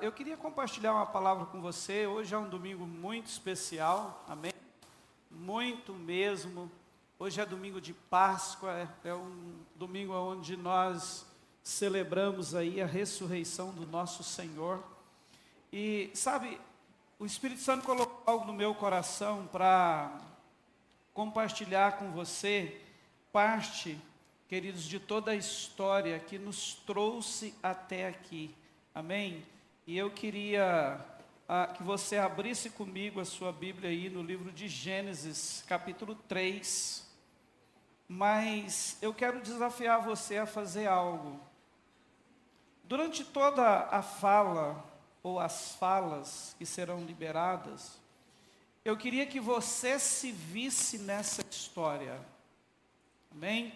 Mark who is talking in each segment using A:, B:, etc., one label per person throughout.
A: Eu queria compartilhar uma palavra com você. Hoje é um domingo muito especial, amém? Muito mesmo. Hoje é domingo de Páscoa, é um domingo onde nós celebramos aí a ressurreição do nosso Senhor. E sabe, o Espírito Santo colocou algo no meu coração para compartilhar com você parte, queridos, de toda a história que nos trouxe até aqui. Amém? E eu queria que você abrisse comigo a sua Bíblia aí no livro de Gênesis, capítulo 3. Mas eu quero desafiar você a fazer algo. Durante toda a fala, ou as falas que serão liberadas, eu queria que você se visse nessa história. Amém?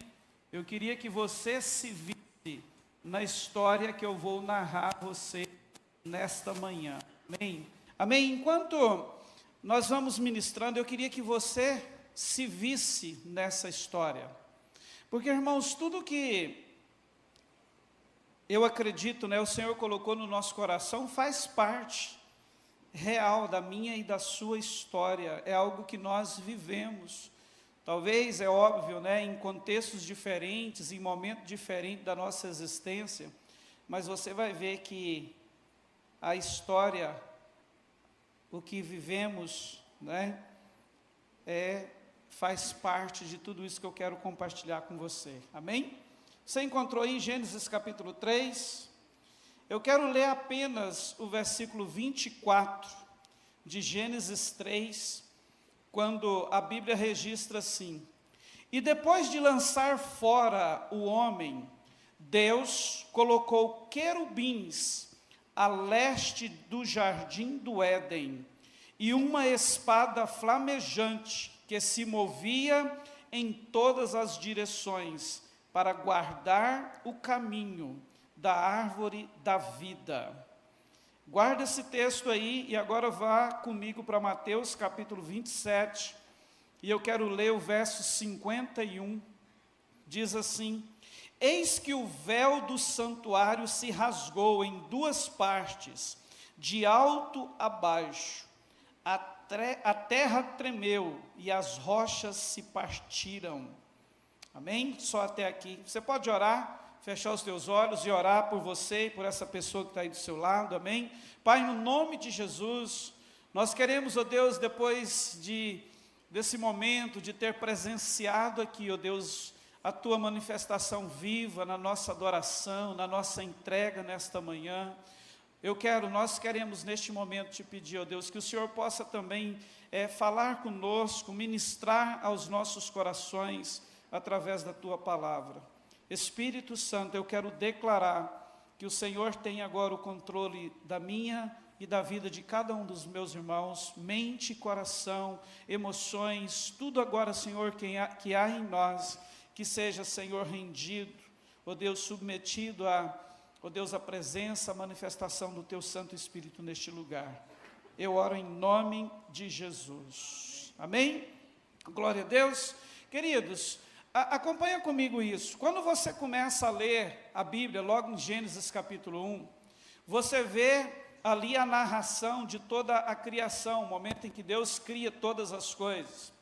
A: Eu queria que você se visse na história que eu vou narrar a você nesta manhã. Amém? Amém? Enquanto nós vamos ministrando, eu queria que você se visse nessa história. Porque, irmãos, tudo que eu acredito, o Senhor colocou no nosso coração, faz parte real da minha e da sua história. É algo que nós vivemos. Talvez, é óbvio, em contextos diferentes, em momentos diferentes da nossa existência, mas você vai ver que a história, o que vivemos, faz parte de tudo isso que eu quero compartilhar com você. Amém? Você encontrou aí em Gênesis capítulo 3? Eu quero ler apenas o versículo 24 de Gênesis 3, quando a Bíblia registra assim: e depois de lançar fora o homem, Deus colocou querubins a leste do jardim do Éden, e uma espada flamejante que se movia em todas as direções, para guardar o caminho da árvore da vida. Guarda esse texto aí e agora vá comigo para Mateus capítulo 27, e eu quero ler o verso 51, diz assim: eis que o véu do santuário se rasgou em duas partes, de alto a baixo, a terra tremeu e as rochas se partiram. Amém? Só até aqui. Você pode orar? Fechar os teus olhos e orar por você e por essa pessoa que está aí do seu lado, amém? Pai, no nome de Jesus, nós queremos, ó Deus, depois desse momento, de ter presenciado aqui, ó Deus, a Tua manifestação viva na nossa adoração, na nossa entrega nesta manhã, nós queremos neste momento te pedir, ó Deus, que o Senhor possa também falar conosco, ministrar aos nossos corações, através da Tua palavra. Espírito Santo, eu quero declarar que o Senhor tem agora o controle da minha e da vida de cada um dos meus irmãos, mente, coração, emoções, tudo agora, Senhor, que há em nós, que seja, Senhor, rendido, ó Deus, submetido a presença, a manifestação do Teu Santo Espírito neste lugar. Eu oro em nome de Jesus. Amém? Glória a Deus. Queridos, acompanha comigo isso. Quando você começa a ler a Bíblia, logo em Gênesis capítulo 1, você vê ali a narração de toda a criação, o momento em que Deus cria todas as coisas.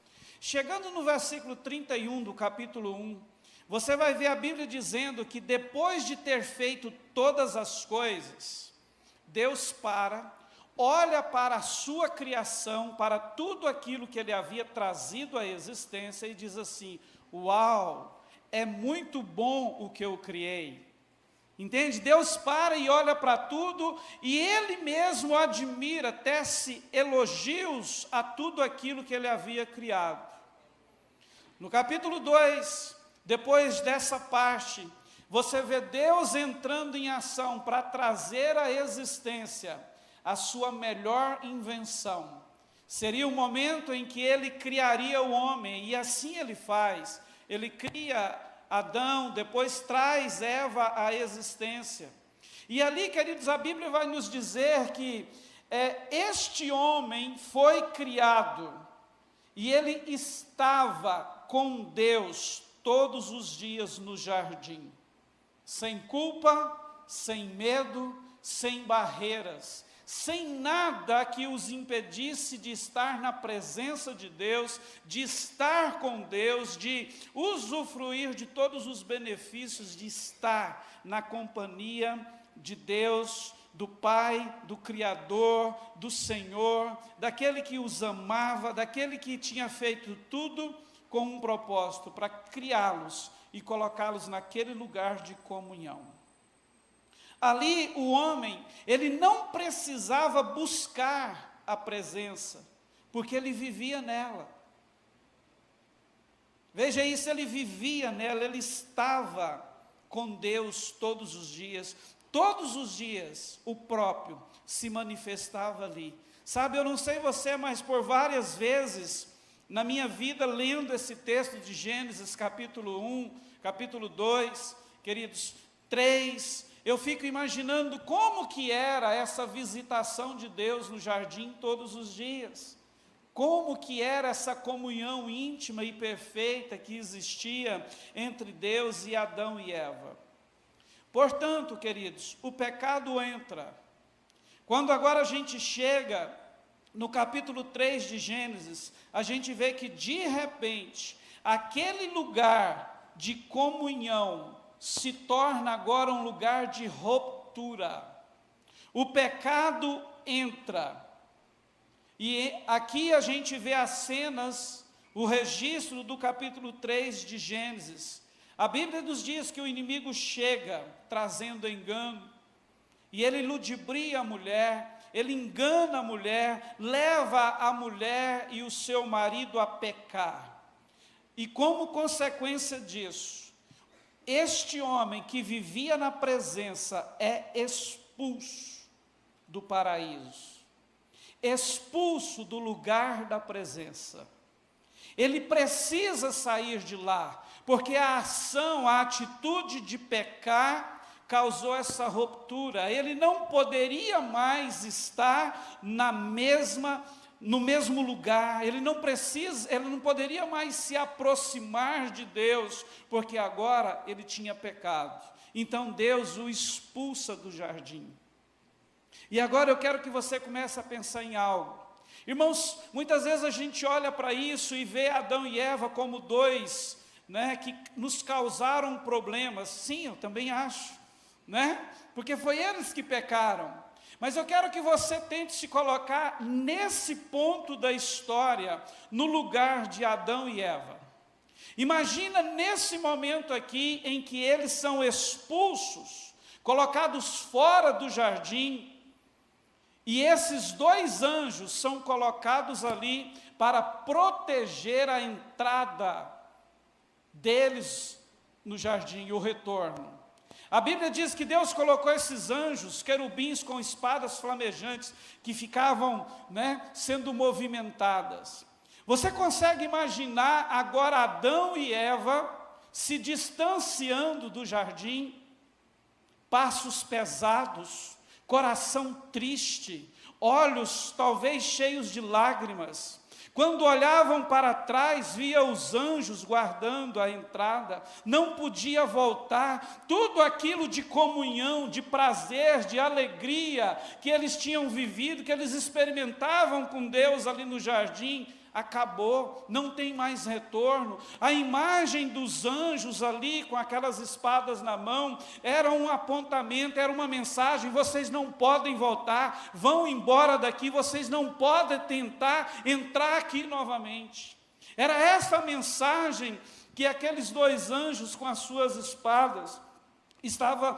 A: Chegando no versículo 31 do capítulo 1, você vai ver a Bíblia dizendo que depois de ter feito todas as coisas, Deus olha para a sua criação, para tudo aquilo que Ele havia trazido à existência e diz assim: uau, é muito bom o que eu criei. Entende? Deus para e olha para tudo e Ele mesmo admira, tece elogios a tudo aquilo que Ele havia criado. No capítulo 2, depois dessa parte, você vê Deus entrando em ação para trazer à existência a sua melhor invenção. Seria o momento em que Ele criaria o homem, e assim Ele faz. Ele cria Adão, depois traz Eva à existência. E ali, queridos, a Bíblia vai nos dizer que este homem foi criado, e ele estava com Deus todos os dias no jardim, sem culpa, sem medo, sem barreiras, sem nada que os impedisse de estar na presença de Deus, de estar com Deus, de usufruir de todos os benefícios de estar na companhia de Deus, do Pai, do Criador, do Senhor, daquele que os amava, daquele que tinha feito tudo com um propósito, para criá-los e colocá-los naquele lugar de comunhão. Ali o homem, ele não precisava buscar a presença, porque ele vivia nela. Veja isso, ele vivia nela, ele estava com Deus todos os dias. Todos os dias o próprio se manifestava ali. Sabe, eu não sei você, mas por várias vezes na minha vida, lendo esse texto de Gênesis capítulo 1, capítulo 2, queridos, 3, eu fico imaginando como que era essa visitação de Deus no jardim todos os dias. Como que era essa comunhão íntima e perfeita que existia entre Deus e Adão e Eva. Portanto, queridos, o pecado entra. Quando agora a gente chega no capítulo 3 de Gênesis, a gente vê que de repente, aquele lugar de comunhão se torna agora um lugar de ruptura. O pecado entra. E aqui a gente vê as cenas, o registro do capítulo 3 de Gênesis. A Bíblia nos diz que o inimigo chega trazendo engano, e ele ludibria a mulher, ele engana a mulher, leva a mulher e o seu marido a pecar. E como consequência disso, este homem que vivia na presença é expulso do paraíso, expulso do lugar da presença. Ele precisa sair de lá, porque a ação, a atitude de pecar causou essa ruptura. Ele não poderia mais estar no mesmo lugar, ele não poderia mais se aproximar de Deus, porque agora ele tinha pecado. Então Deus o expulsa do jardim. E agora eu quero que você comece a pensar em algo. Irmãos, muitas vezes a gente olha para isso e vê Adão e Eva como dois, que nos causaram problemas. Sim, eu também acho, porque foi eles que pecaram. Mas eu quero que você tente se colocar nesse ponto da história, no lugar de Adão e Eva. Imagina nesse momento aqui em que eles são expulsos, colocados fora do jardim, e esses dois anjos são colocados ali para proteger a entrada deles no jardim, o retorno. A Bíblia diz que Deus colocou esses anjos, querubins com espadas flamejantes, que ficavam sendo movimentadas. Você consegue imaginar agora Adão e Eva se distanciando do jardim, passos pesados, coração triste, olhos talvez cheios de lágrimas. Quando olhavam para trás, via os anjos guardando a entrada, não podia voltar. Tudo aquilo de comunhão, de prazer, de alegria que eles tinham vivido, que eles experimentavam com Deus ali no jardim, acabou, não tem mais retorno. A imagem dos anjos ali com aquelas espadas na mão era um apontamento, era uma mensagem: vocês não podem voltar, vão embora daqui, vocês não podem tentar entrar aqui novamente. Era essa mensagem que aqueles dois anjos com as suas espadas estava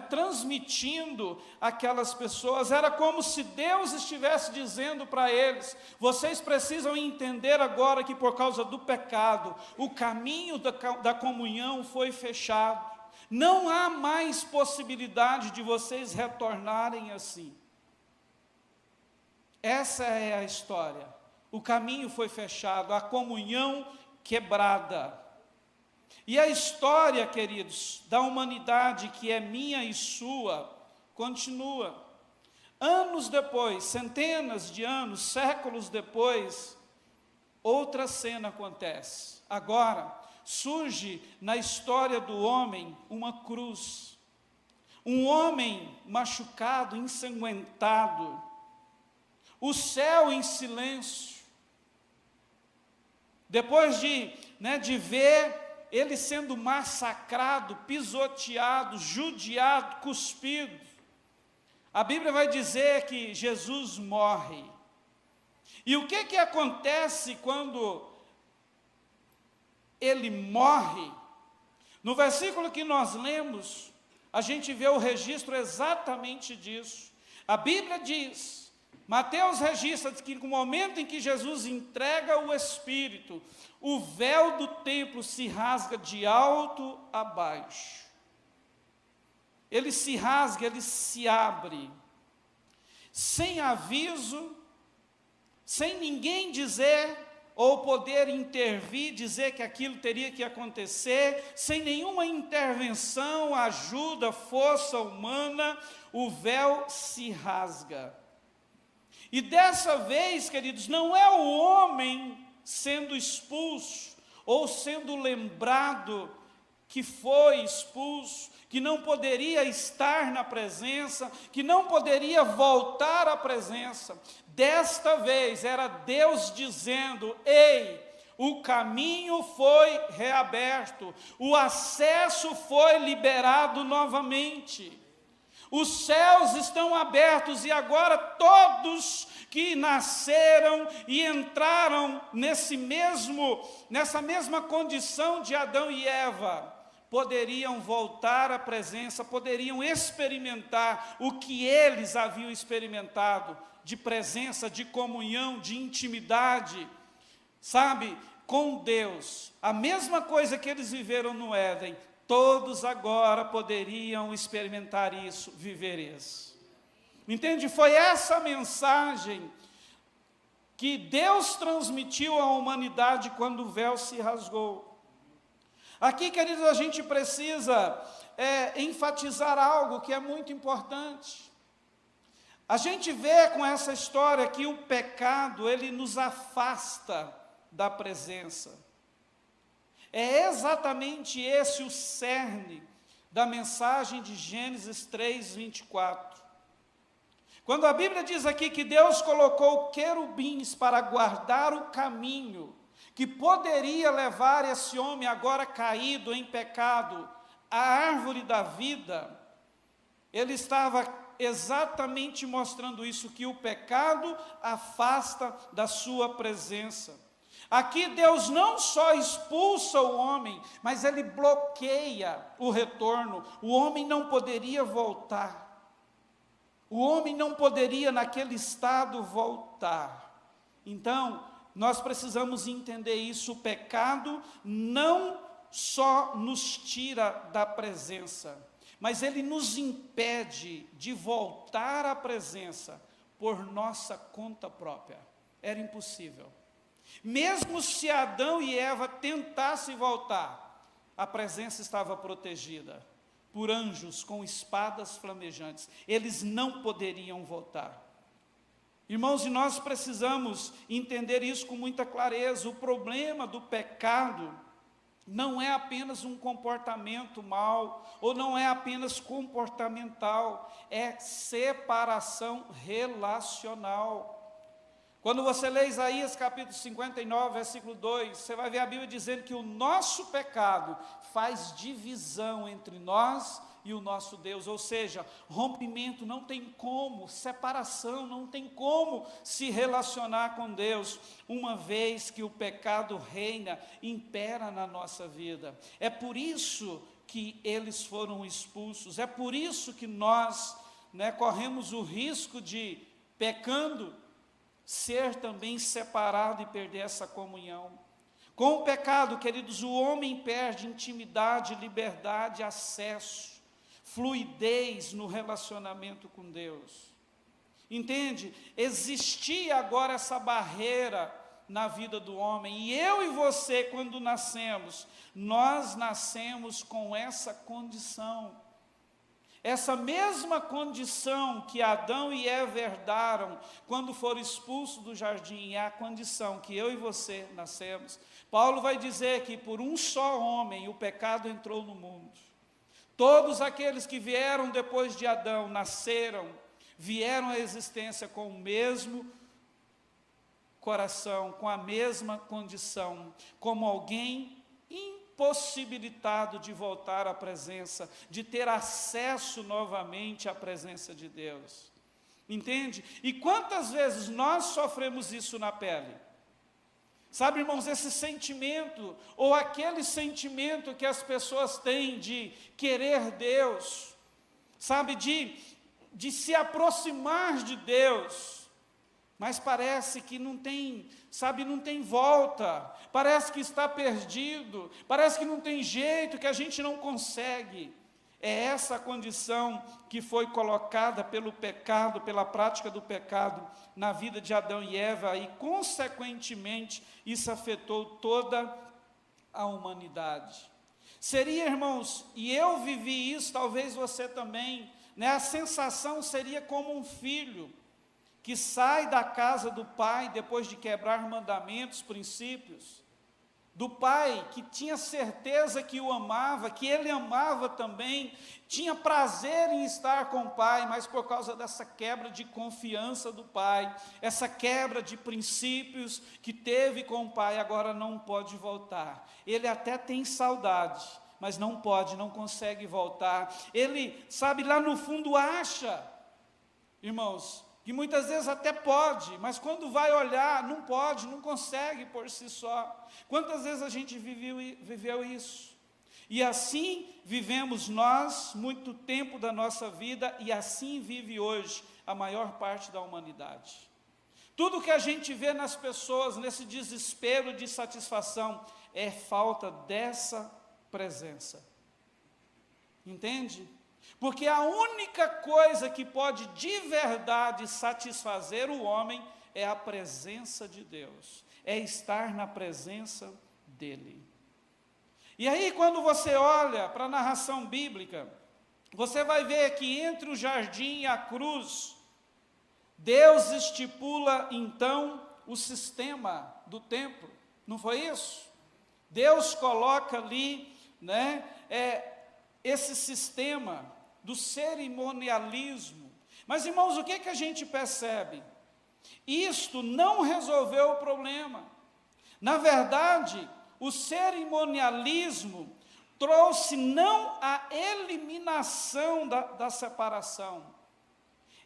A: transmitindo àquelas pessoas. Era como se Deus estivesse dizendo para eles: vocês precisam entender agora que por causa do pecado, o caminho da comunhão foi fechado, não há mais possibilidade de vocês retornarem assim. Essa é a história, o caminho foi fechado, a comunhão quebrada. E a história, queridos, da humanidade, que é minha e sua, continua. Anos depois, centenas de anos, séculos depois, outra cena acontece. Agora, surge na história do homem uma cruz. um homem machucado, ensanguentado, o céu em silêncio, depois de ver ele sendo massacrado, pisoteado, judiado, cuspido, a Bíblia vai dizer que Jesus morre. E o que acontece quando ele morre? No versículo que nós lemos, a gente vê o registro exatamente disso. A Bíblia diz, Mateus registra que no momento em que Jesus entrega o Espírito, o véu do templo se rasga de alto a baixo. Ele se rasga, ele se abre, sem aviso, sem ninguém dizer ou poder intervir, dizer que aquilo teria que acontecer, sem nenhuma intervenção, ajuda, força humana, o véu se rasga. E dessa vez, queridos, não é o homem sendo expulso, ou sendo lembrado que foi expulso, que não poderia estar na presença, que não poderia voltar à presença. Desta vez era Deus dizendo: ei, o caminho foi reaberto, o acesso foi liberado novamente. Os céus estão abertos e agora todos que nasceram e entraram nessa mesma condição de Adão e Eva, poderiam voltar à presença, poderiam experimentar o que eles haviam experimentado, de presença, de comunhão, de intimidade, sabe, com Deus. A mesma coisa que eles viveram no Éden, todos agora poderiam experimentar isso, viver isso. Entende? Foi essa mensagem que Deus transmitiu à humanidade quando o véu se rasgou. Aqui, queridos, a gente precisa enfatizar algo que é muito importante. A gente vê com essa história que o pecado, ele nos afasta da presença. É exatamente esse o cerne da mensagem de Gênesis 3, 24. Quando a Bíblia diz aqui que Deus colocou querubins para guardar o caminho que poderia levar esse homem agora caído em pecado à árvore da vida, ele estava exatamente mostrando isso, que o pecado afasta da sua presença. Aqui Deus não só expulsa o homem, mas ele bloqueia o retorno. O homem não poderia voltar. O homem não poderia naquele estado voltar. Então, nós precisamos entender isso. O pecado não só nos tira da presença, mas ele nos impede de voltar à presença por nossa conta própria. Era impossível. Mesmo se Adão e Eva tentassem voltar, a presença estava protegida por anjos com espadas flamejantes. Eles não poderiam voltar. Irmãos, e nós precisamos entender isso com muita clareza. O problema do pecado não é apenas um comportamento mau, ou não é apenas comportamental, é separação relacional. Quando você lê Isaías capítulo 59, versículo 2, você vai ver a Bíblia dizendo que o nosso pecado faz divisão entre nós e o nosso Deus, ou seja, rompimento, não tem como, separação, não tem como se relacionar com Deus, uma vez que o pecado reina, impera na nossa vida. É por isso que eles foram expulsos, é por isso que nós corremos o risco de, pecando, ser também separado e perder essa comunhão. Com o pecado, queridos, o homem perde intimidade, liberdade, acesso, fluidez no relacionamento com Deus. Entende? Existia agora essa barreira na vida do homem, e eu e você, quando nascemos, nós nascemos com essa condição. Essa mesma condição que Adão e Eva herdaram quando foram expulsos do jardim, é a condição que eu e você nascemos. Paulo vai dizer que por um só homem o pecado entrou no mundo. Todos aqueles que vieram depois de Adão, nasceram, vieram à existência com o mesmo coração, com a mesma condição, como alguém impossibilitado de voltar à presença, de ter acesso novamente à presença de Deus. Entende? E quantas vezes nós sofremos isso na pele? Sabe, irmãos, esse sentimento, ou aquele sentimento que as pessoas têm de querer Deus, sabe, de se aproximar de Deus, mas parece que não tem, sabe, não tem volta, parece que está perdido, parece que não tem jeito, que a gente não consegue. É essa a condição que foi colocada pelo pecado, pela prática do pecado na vida de Adão e Eva, e consequentemente isso afetou toda a humanidade. Seria, irmãos, e eu vivi isso, talvez você também, né? A sensação seria como um filho que sai da casa do pai depois de quebrar mandamentos, princípios, do pai que tinha certeza que o amava, que ele amava também, tinha prazer em estar com o pai, mas por causa dessa quebra de confiança do pai, essa quebra de princípios que teve com o pai, agora não pode voltar. Ele até tem saudade, mas não pode, não consegue voltar. Ele, sabe, lá no fundo acha, irmãos, que muitas vezes até pode, mas quando vai olhar, não pode, não consegue por si só. Quantas vezes a gente viveu isso? E assim vivemos nós, muito tempo da nossa vida, e assim vive hoje a maior parte da humanidade. Tudo que a gente vê nas pessoas, nesse desespero de satisfação, é falta dessa presença. Entende? Porque a única coisa que pode de verdade satisfazer o homem é a presença de Deus, é estar na presença dEle. E aí, quando você olha para a narração bíblica, você vai ver que entre o jardim e a cruz, Deus estipula então o sistema do templo, não foi isso? Deus coloca ali, né, esse sistema do cerimonialismo. Mas, irmãos, o que a gente percebe? Isto não resolveu o problema. Na verdade, o cerimonialismo trouxe não a eliminação da separação,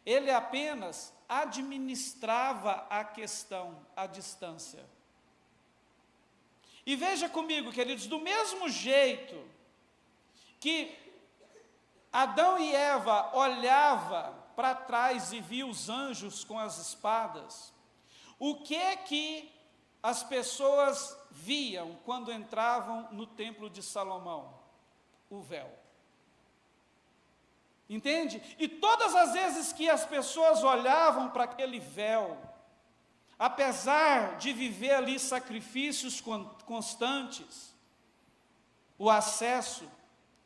A: ele apenas administrava a questão, a distância. E veja comigo, queridos, do mesmo jeito que Adão e Eva olhavam para trás e viam os anjos com as espadas, o que as pessoas viam quando entravam no templo de Salomão? O véu. Entende? E todas as vezes que as pessoas olhavam para aquele véu, apesar de viver ali sacrifícios constantes, o acesso,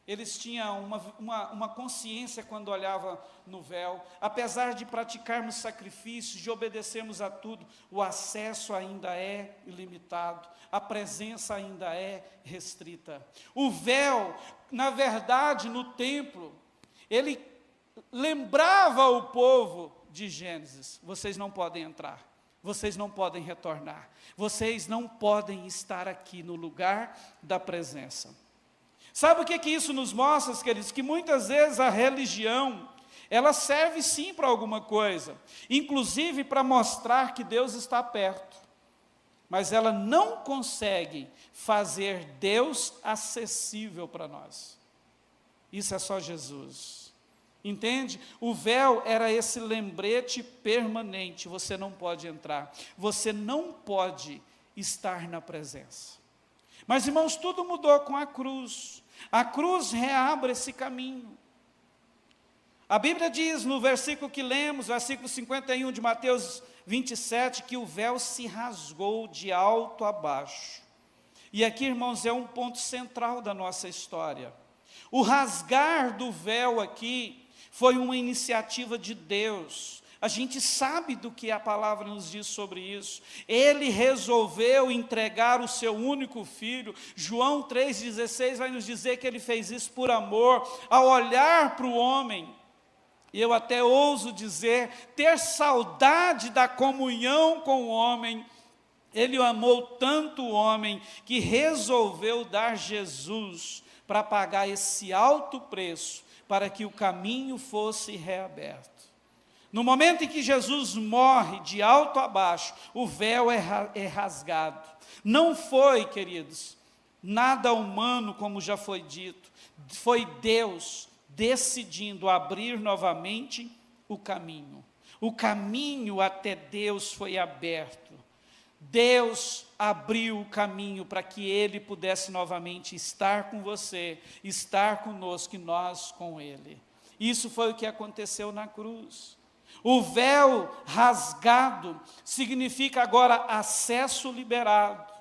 A: eles tinham uma consciência quando olhavam no véu. Apesar de praticarmos sacrifícios, de obedecermos a tudo, o acesso ainda é ilimitado, a presença ainda é restrita. O véu, na verdade, no templo, ele lembrava o povo de Gênesis: vocês não podem entrar, vocês não podem retornar, vocês não podem estar aqui no lugar da presença. Sabe o que isso nos mostra, queridos? Que muitas vezes a religião, ela serve sim para alguma coisa, inclusive para mostrar que Deus está perto, mas ela não consegue fazer Deus acessível para nós. Isso é só Jesus. Entende? O véu era esse lembrete permanente: você não pode entrar, você não pode estar na presença. Mas, irmãos, tudo mudou com a cruz. A cruz reabre esse caminho. A Bíblia diz no versículo que lemos, versículo 51 de Mateus 27, que o véu se rasgou de alto a baixo. E aqui, irmãos, é um ponto central da nossa história. O rasgar do véu aqui foi uma iniciativa de Deus A gente sabe do que a palavra nos diz sobre isso. Ele resolveu entregar o seu único filho. João 3,16 vai nos dizer que ele fez isso por amor, ao olhar para o homem. E eu até ouso dizer, ter saudade da comunhão com o homem. Ele amou tanto o homem que resolveu dar Jesus para pagar esse alto preço, para que o caminho fosse reaberto. No momento em que Jesus morre de alto a baixo, o véu é rasgado. Não foi, queridos, nada humano, como já foi dito. Foi Deus decidindo abrir novamente o caminho. O caminho até Deus foi aberto. Deus abriu o caminho para que Ele pudesse novamente estar com você, estar conosco e nós com Ele. Isso foi o que aconteceu na cruz. O véu rasgado significa agora acesso liberado.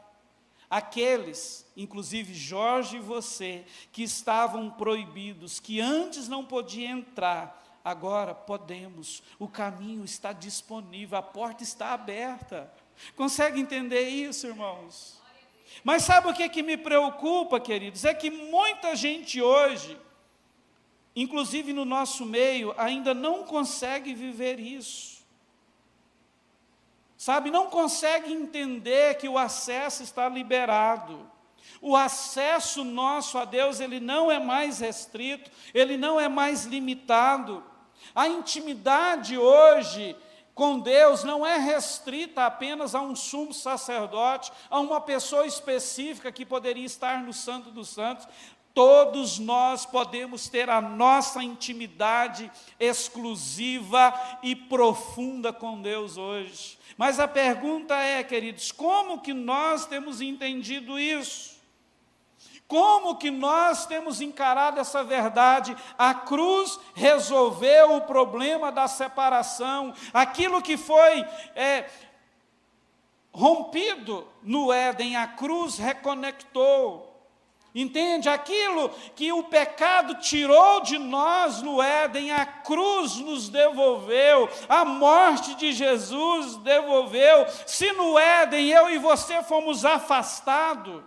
A: Aqueles, inclusive Jorge e você, que estavam proibidos, que antes não podiam entrar, agora podemos. O caminho está disponível, a porta está aberta. Consegue entender isso, irmãos? Mas sabe o que me preocupa, queridos? É que muita gente hoje, inclusive no nosso meio, ainda não consegue viver isso. Sabe, não consegue entender que o acesso está liberado. O acesso nosso a Deus, ele não é mais restrito, ele não é mais limitado. A intimidade hoje com Deus não é restrita apenas a um sumo sacerdote, a uma pessoa específica que poderia estar no Santo dos Santos. Todos nós podemos ter a nossa intimidade exclusiva e profunda com Deus hoje. Mas a pergunta é, queridos, como que nós temos entendido isso? Como que nós temos encarado essa verdade? A cruz resolveu o problema da separação, aquilo que foi rompido no Éden, a cruz reconectou. Entende? Aquilo que o pecado tirou de nós no Éden, a cruz nos devolveu, a morte de Jesus devolveu. Se no Éden eu e você fomos afastados,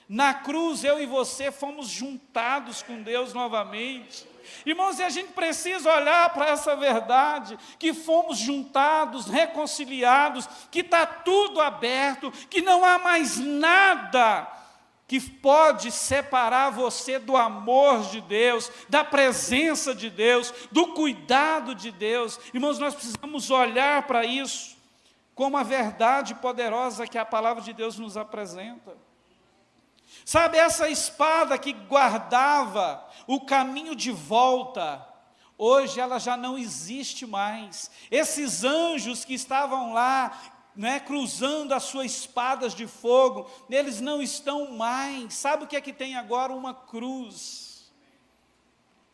A: na cruz eu e você fomos juntados com Deus novamente. Irmãos, e a gente precisa olhar para essa verdade, que fomos juntados, reconciliados, que está tudo aberto, que não há mais nada que pode separar você do amor de Deus, da presença de Deus, do cuidado de Deus. Irmãos, nós precisamos olhar para isso como a verdade poderosa que a palavra de Deus nos apresenta. Sabe, essa espada que guardava o caminho de volta, hoje ela já não existe mais. Esses anjos que estavam lá, cruzando as suas espadas de fogo, eles não estão mais. Sabe o que é que tem agora? Uma cruz.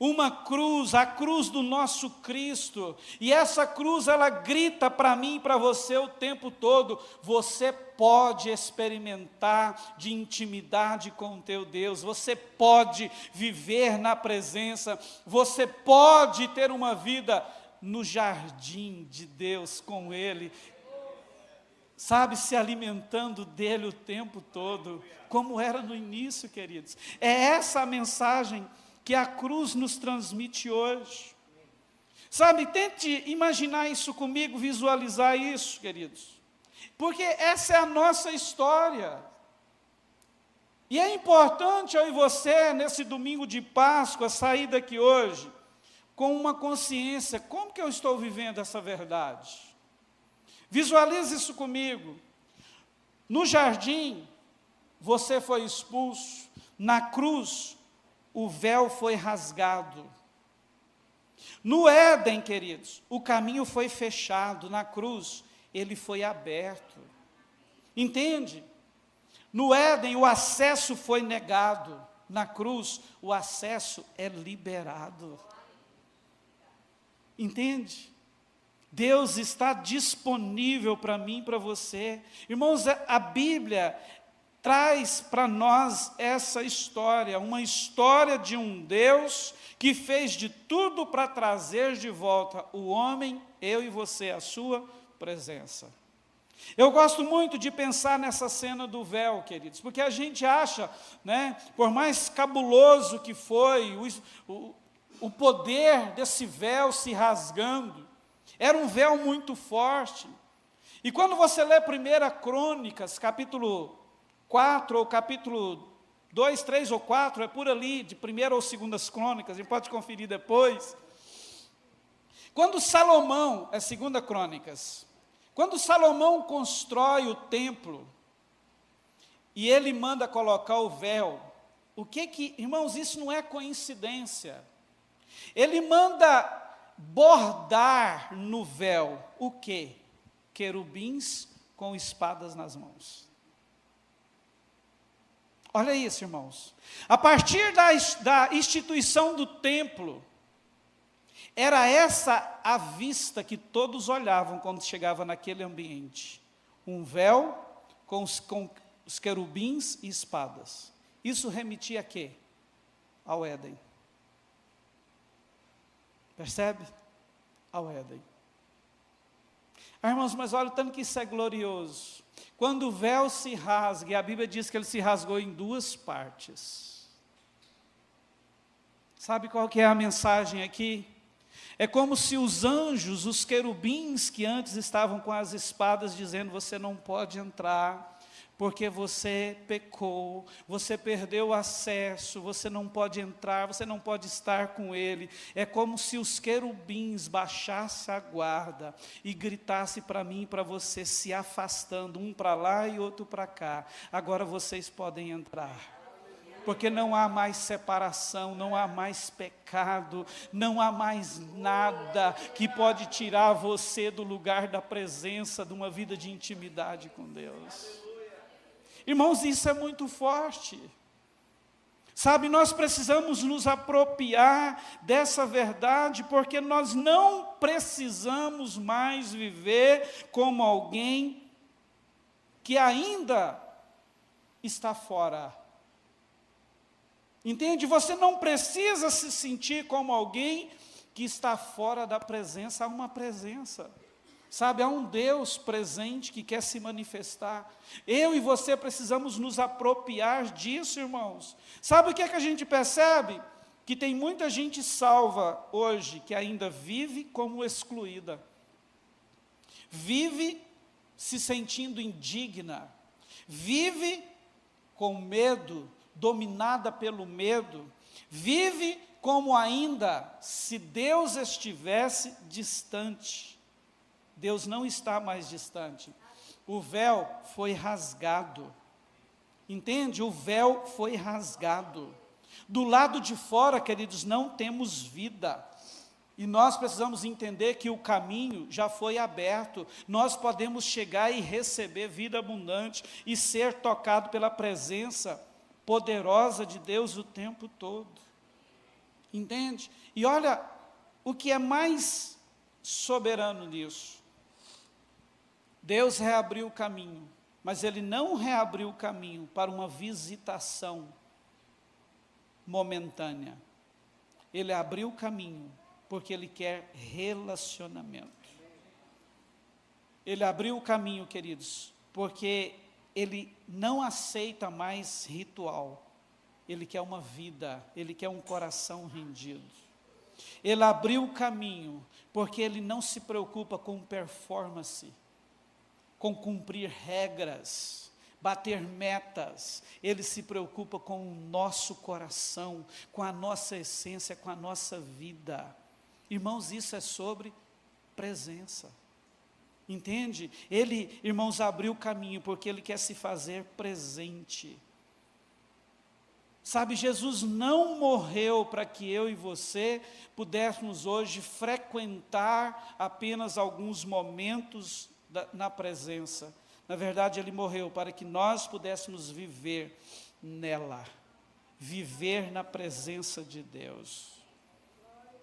A: Uma cruz, a cruz do nosso Cristo. E essa cruz, ela grita para mim e para você o tempo todo: você pode experimentar de intimidade com o teu Deus, você pode viver na presença, você pode ter uma vida no jardim de Deus com Ele, sabe, se alimentando dEle o tempo todo, como era no início, queridos. É essa a mensagem que a cruz nos transmite hoje. Sabe, tente imaginar isso comigo, visualizar isso, queridos. Porque essa é a nossa história. E é importante eu e você, nesse domingo de Páscoa, sair daqui hoje com uma consciência: como que eu estou vivendo essa verdade? Visualize isso comigo. No jardim, você foi expulso. Na cruz, o véu foi rasgado. No Éden, queridos, o caminho foi fechado. Na cruz, ele foi aberto. Entende? No Éden, o acesso foi negado. Na cruz, o acesso é liberado. Entende? Deus está disponível para mim e para você. Irmãos, a Bíblia, traz para nós essa história, uma história de um Deus que fez de tudo para trazer de volta o homem, eu e você, à sua presença. Eu gosto muito de pensar nessa cena do véu, queridos, porque a gente acha, né, por mais cabuloso que foi, o poder desse véu se rasgando, era um véu muito forte. E quando você lê 1 Crônicas, capítulo 4, ou capítulo 2, 3 ou 4, é por ali, de 1 ou 2 Crônicas, a gente pode conferir depois. Quando Salomão, é 2 Crônicas, quando Salomão constrói o templo, e ele manda colocar o véu, irmãos, isso não é coincidência. Ele manda bordar no véu, o quê? Querubins com espadas nas mãos. Olha isso, irmãos. A partir da instituição do templo, era essa a vista que todos olhavam quando chegava naquele ambiente. Um véu com os querubins e espadas. Isso remetia a quê? Ao Éden. Percebe? Ao Éden. Irmãos, mas olha o tanto que isso é glorioso. Quando o véu se rasga, e a Bíblia diz que ele se rasgou em 2 partes. Sabe qual que é a mensagem aqui? É como se os anjos, os querubins que antes estavam com as espadas dizendo, você não pode entrar, porque você pecou, você perdeu o acesso, você não pode entrar, você não pode estar com ele. É como se os querubins baixassem a guarda e gritassem para mim e para você, se afastando, um para lá e outro para cá. Agora vocês podem entrar. Porque não há mais separação, não há mais pecado, não há mais nada que pode tirar você do lugar da presença, de uma vida de intimidade com Deus. Irmãos, isso é muito forte. Sabe, nós precisamos nos apropriar dessa verdade, porque nós não precisamos mais viver como alguém que ainda está fora. Entende? Você não precisa se sentir como alguém que está fora da presença. Há uma presença. Sabe, há um Deus presente que quer se manifestar. Eu e você precisamos nos apropriar disso, irmãos. Sabe o que é que a gente percebe? Que tem muita gente salva hoje que ainda vive como excluída. Vive se sentindo indigna. Vive com medo, dominada pelo medo. Vive como ainda se Deus estivesse distante. Deus não está mais distante. O véu foi rasgado. Entende? O véu foi rasgado. Do lado de fora, queridos, não temos vida. E nós precisamos entender que o caminho já foi aberto. Nós podemos chegar e receber vida abundante e ser tocado pela presença poderosa de Deus o tempo todo. Entende? E olha, o que é mais soberano nisso? Deus reabriu o caminho, mas Ele não reabriu o caminho para uma visitação momentânea. Ele abriu o caminho porque Ele quer relacionamento. Ele abriu o caminho, queridos, porque Ele não aceita mais ritual. Ele quer uma vida, Ele quer um coração rendido. Ele abriu o caminho porque Ele não se preocupa com performance, com cumprir regras, bater metas. Ele se preocupa com o nosso coração, com a nossa essência, com a nossa vida. Irmãos, isso é sobre presença. Entende? Ele, irmãos, abriu o caminho porque Ele quer se fazer presente. Sabe, Jesus não morreu para que eu e você pudéssemos hoje frequentar apenas alguns momentos na presença. Na verdade, Ele morreu para que nós pudéssemos viver nela, viver na presença de Deus.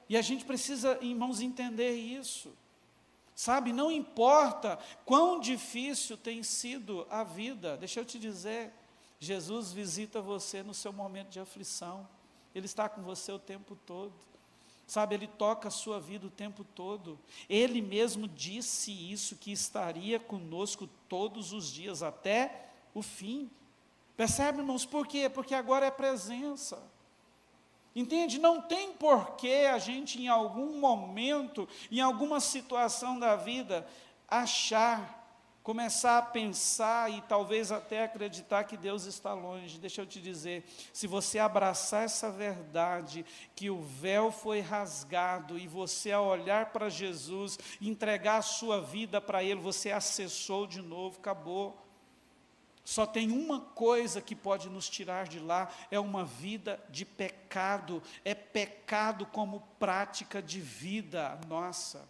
A: E a gente precisa, irmãos, entender isso. Sabe, não importa quão difícil tem sido a vida, deixa eu te dizer, Jesus visita você no seu momento de aflição. Ele está com você o tempo todo. Sabe, Ele toca a sua vida o tempo todo. Ele mesmo disse isso, que estaria conosco todos os dias, até o fim. Percebe, irmãos, por quê? Porque agora é presença. Entende? Não tem porquê a gente, em algum momento, em alguma situação da vida, começar a pensar e talvez até acreditar que Deus está longe. Deixa eu te dizer, se você abraçar essa verdade, que o véu foi rasgado, e você, ao olhar para Jesus, entregar a sua vida para Ele, você acessou de novo, acabou. Só tem uma coisa que pode nos tirar de lá, é uma vida de pecado, é pecado como prática de vida nossa.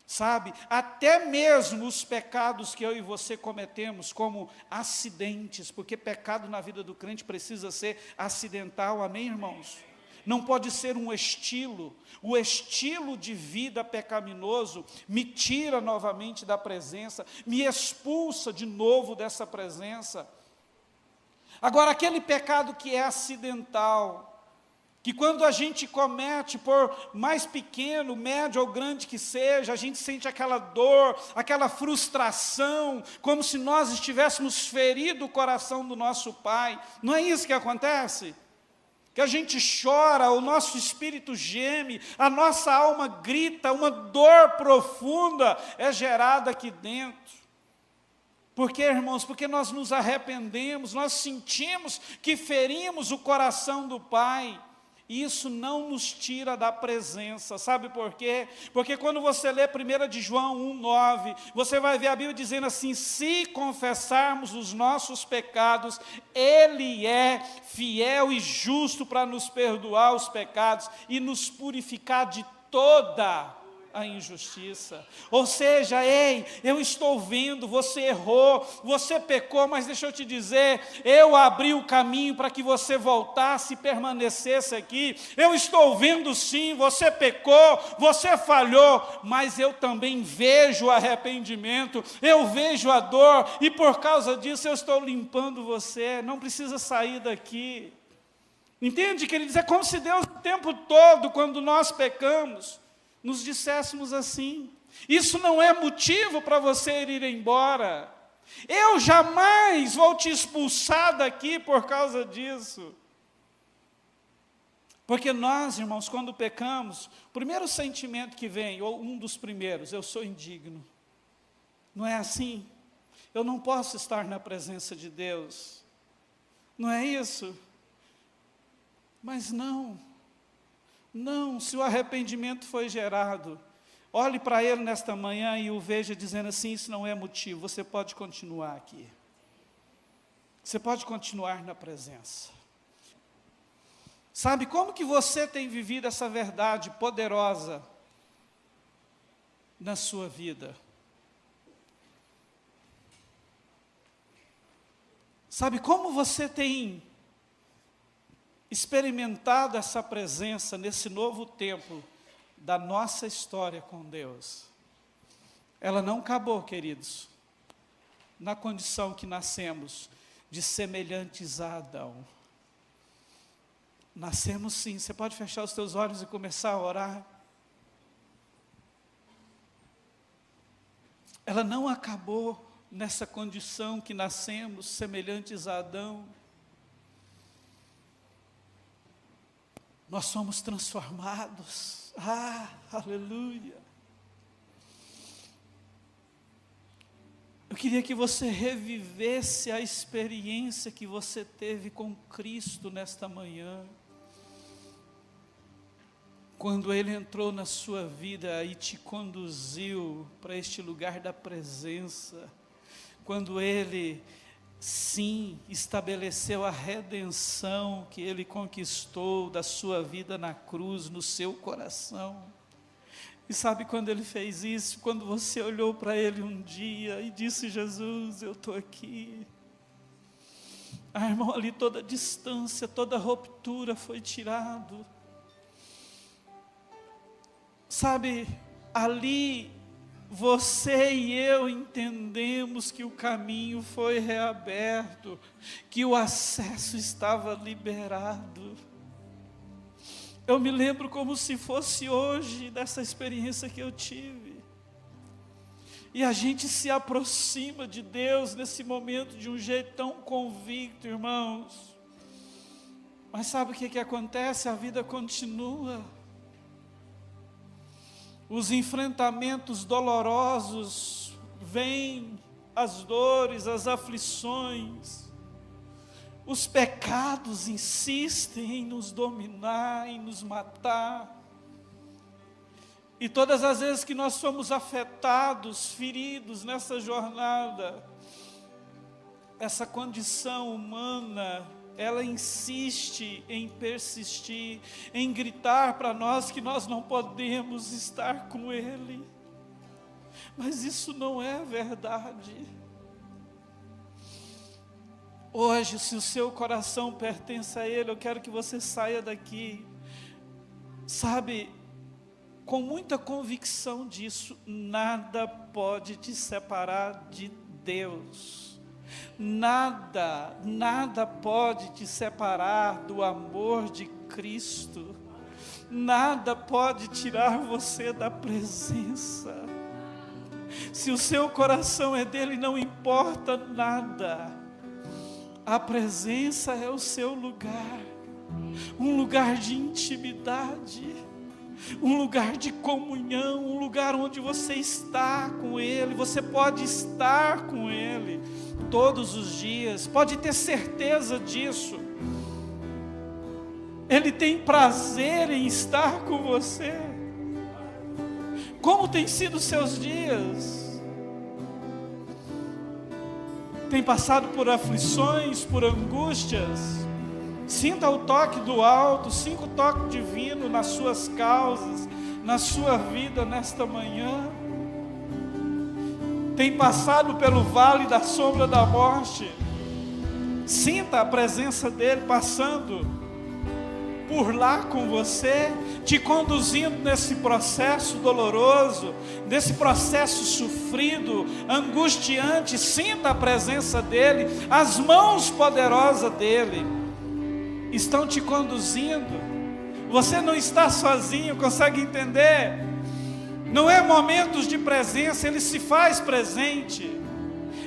A: Sabe, até mesmo os pecados que eu e você cometemos, como acidentes, porque pecado na vida do crente precisa ser acidental, amém, irmãos? Não pode ser um estilo. O estilo de vida pecaminoso me tira novamente da presença, me expulsa de novo dessa presença. Agora, aquele pecado que é acidental, que quando a gente comete, por mais pequeno, médio ou grande que seja, a gente sente aquela dor, aquela frustração, como se nós estivéssemos ferido o coração do nosso Pai. Não é isso que acontece? Que a gente chora, o nosso espírito geme, a nossa alma grita, uma dor profunda é gerada aqui dentro. Por quê, irmãos? Porque nós nos arrependemos, nós sentimos que ferimos o coração do Pai. E isso não nos tira da presença, sabe por quê? Porque quando você lê 1 de João 1,9, você vai ver a Bíblia dizendo assim, se confessarmos os nossos pecados, Ele é fiel e justo para nos perdoar os pecados e nos purificar de toda a injustiça. Ou seja, ei, eu estou vendo, você errou, você pecou, mas deixa eu te dizer, eu abri o caminho para que você voltasse e permanecesse aqui. Eu estou vendo sim, você pecou, você falhou, mas eu também vejo o arrependimento, eu vejo a dor, e por causa disso eu estou limpando você. Não precisa sair daqui. Entende, queridos? É como se Deus o tempo todo, quando nós pecamos, nos disséssemos assim. Isso não é motivo para você ir embora. Eu jamais vou te expulsar daqui por causa disso. Porque nós, irmãos, quando pecamos, o primeiro sentimento que vem, ou um dos primeiros, eu sou indigno. Não é assim? Eu não posso estar na presença de Deus. Não é isso? Mas não, se o arrependimento foi gerado, olhe para ele nesta manhã e o veja dizendo assim, isso não é motivo, você pode continuar aqui. Você pode continuar na presença. Sabe como que você tem vivido essa verdade poderosa na sua vida? Sabe como você tem experimentado essa presença nesse novo tempo da nossa história com Deus? Ela não acabou, queridos, na condição que nascemos de semelhantes a Adão. Nascemos sim. Você pode fechar os teus olhos e começar a orar. Ela não acabou nessa condição que nascemos semelhantes a Adão. Nós somos transformados. Aleluia. Eu queria que você revivesse a experiência que você teve com Cristo nesta manhã. Quando Ele entrou na sua vida e te conduziu para este lugar da presença. Quando Ele, sim, estabeleceu a redenção que Ele conquistou da sua vida na cruz, no seu coração. E sabe quando Ele fez isso? Quando você olhou para Ele um dia e disse, Jesus, eu estou aqui. Irmão, ali toda a distância, toda a ruptura foi tirado. Sabe, ali você e eu entendemos que o caminho foi reaberto, que o acesso estava liberado. Eu me lembro como se fosse hoje dessa experiência que eu tive. E a gente se aproxima de Deus nesse momento de um jeito tão convicto, irmãos. Mas sabe o que acontece? A vida continua. Os enfrentamentos dolorosos vêm, as dores, as aflições. Os pecados insistem em nos dominar, em nos matar. E todas as vezes que nós somos afetados, feridos nessa jornada, essa condição humana, ela insiste em persistir, em gritar para nós que nós não podemos estar com Ele. Mas isso não é verdade. Hoje, se o seu coração pertence a Ele, eu quero que você saia daqui, sabe, com muita convicção disso: nada pode te separar de Deus. Nada pode te separar do amor de Cristo. Nada pode tirar você da presença. Se o seu coração é dele, não importa nada. A presença é o seu lugar. Um lugar de intimidade, um lugar de comunhão, um lugar onde você está com Ele. Você pode estar com Ele todos os dias, pode ter certeza disso. Ele tem prazer em estar com você. Como tem sido os seus dias? Tem passado por aflições, por angústias? Sinta o toque do alto, sinta o toque divino nas suas causas, na sua vida nesta manhã. Tem passado pelo vale da sombra da morte? Sinta a presença dele passando por lá com você, te conduzindo nesse processo doloroso, nesse processo sofrido, angustiante. Sinta a presença dele, as mãos poderosas dele estão te conduzindo. Você não está sozinho, consegue entender? Não é momentos de presença, Ele se faz presente.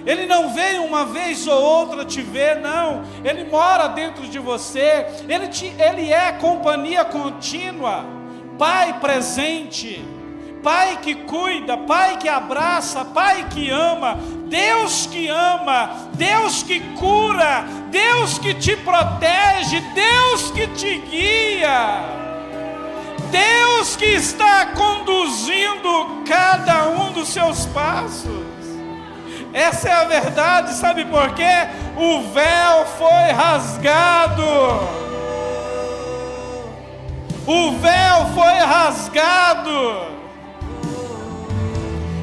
A: Ele não veio uma vez ou outra te ver, não. Ele mora dentro de você. Ele é companhia contínua. Pai presente, Pai que cuida, Pai que abraça, Pai que ama, Deus que ama, Deus que cura, Deus que te protege, Deus que te guia, Deus que está conduzindo cada um dos seus passos. Essa é a verdade, sabe por quê? O véu foi rasgado. O véu foi rasgado.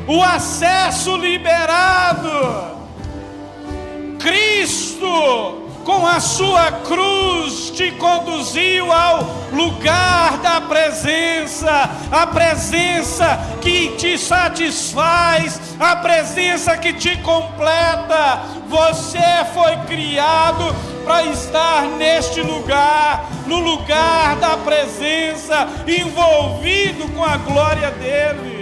A: O acesso liberado. Cristo, com a sua cruz, te conduziu ao lugar da presença, a presença que te satisfaz, a presença que te completa. Você foi criado para estar neste lugar, no lugar da presença, envolvido com a glória dele.